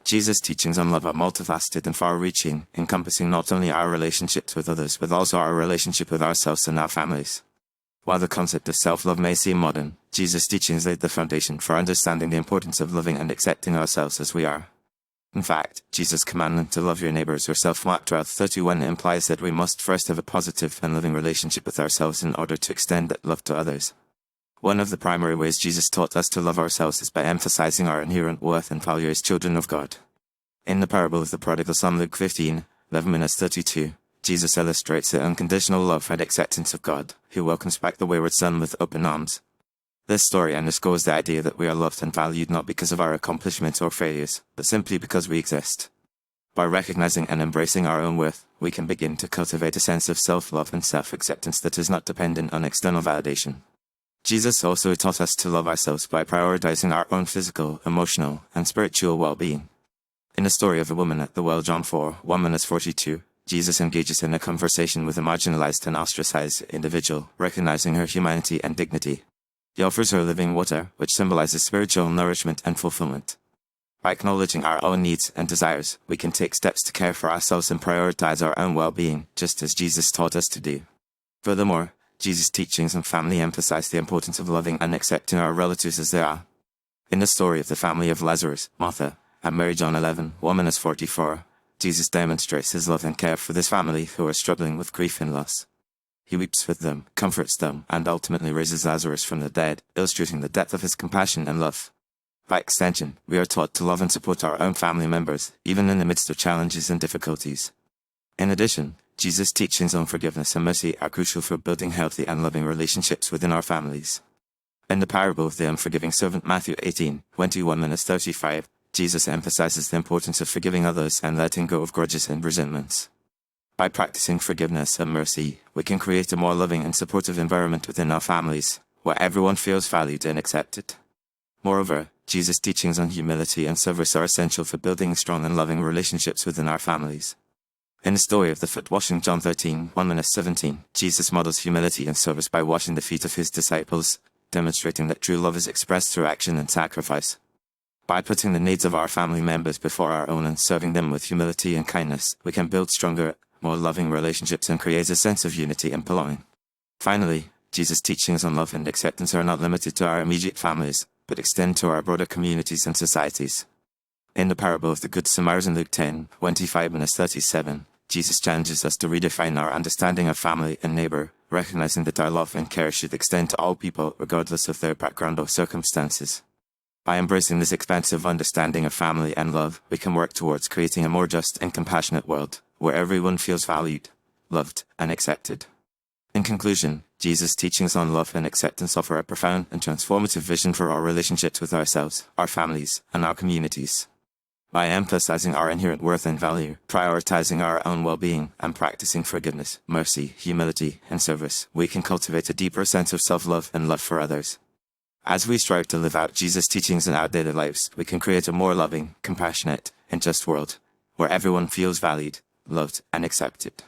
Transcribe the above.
Jesus' teachings on love are multifaceted and far-reaching, encompassing not only our relationships with others but also our relationship with ourselves and our families. While the concept of self-love may seem modern, Jesus' teachings laid the foundation for understanding the importance of loving and accepting ourselves as we are. In fact, Jesus' commandment to love your neighbors yourself, Mark 12:31, implies that we must first have a positive and loving relationship with ourselves in order to extend that love to others. One of the primary ways Jesus taught us to love ourselves is by emphasizing our inherent worth and value as children of God. In the parable of the prodigal son, Luke 15:11-32, Jesus illustrates the unconditional love and acceptance of God, who welcomes back the wayward son with open arms. This story underscores the idea that we are loved and valued not because of our accomplishments or failures, but simply because we exist. By recognizing and embracing our own worth, we can begin to cultivate a sense of self-love and self-acceptance that is not dependent on external validation. Jesus also taught us to love ourselves by prioritizing our own physical, emotional, and spiritual well-being. In the story of the woman at the well, John 4:1-42, Jesus engages in a conversation with a marginalized and ostracized individual, recognizing her humanity and dignity. He offers her living water, which symbolizes spiritual nourishment and fulfillment. By acknowledging our own needs and desires, we can take steps to care for ourselves and prioritize our own well-being, just as Jesus taught us to do. Furthermore, Jesus' teachings on family emphasize the importance of loving and accepting our relatives as they are. In the story of the family of Lazarus, Martha, and Mary, John 11:1-44, Jesus demonstrates his love and care for this family who are struggling with grief and loss. He weeps with them, comforts them, and ultimately raises Lazarus from the dead, illustrating the depth of his compassion and love. By extension, we are taught to love and support our own family members, even in the midst of challenges and difficulties. In addition, Jesus' teachings on forgiveness and mercy are crucial for building healthy and loving relationships within our families. In the parable of the unforgiving servant, Matthew 18:21-35, Jesus emphasizes the importance of forgiving others and letting go of grudges and resentments. By practicing forgiveness and mercy, we can create a more loving and supportive environment within our families, where everyone feels valued and accepted. Moreover, Jesus' teachings on humility and service are essential for building strong and loving relationships within our families. In the story of the foot washing, John 13:1-17, Jesus models humility and service by washing the feet of his disciples, demonstrating that true love is expressed through action and sacrifice. By putting the needs of our family members before our own and serving them with humility and kindness, we can build stronger, more loving relationships and create a sense of unity and belonging. Finally, Jesus' teachings on love and acceptance are not limited to our immediate families, but extend to our broader communities and societies. In the parable of the Good Samaritan, Luke 10:25-37, Jesus challenges us to redefine our understanding of family and neighbor, recognizing that our love and care should extend to all people regardless of their background or circumstances. By embracing this expansive understanding of family and love, we can work towards creating a more just and compassionate world, where everyone feels valued, loved, and accepted. In conclusion, Jesus' teachings on love and acceptance offer a profound and transformative vision for our relationships with ourselves, our families, and our communities. By emphasizing our inherent worth and value, prioritizing our own well-being, and practicing forgiveness, mercy, humility, and service, we can cultivate a deeper sense of self-love and love for others. As we strive to live out Jesus' teachings in our daily lives, we can create a more loving, compassionate, and just world, where everyone feels valued, loved, and accepted.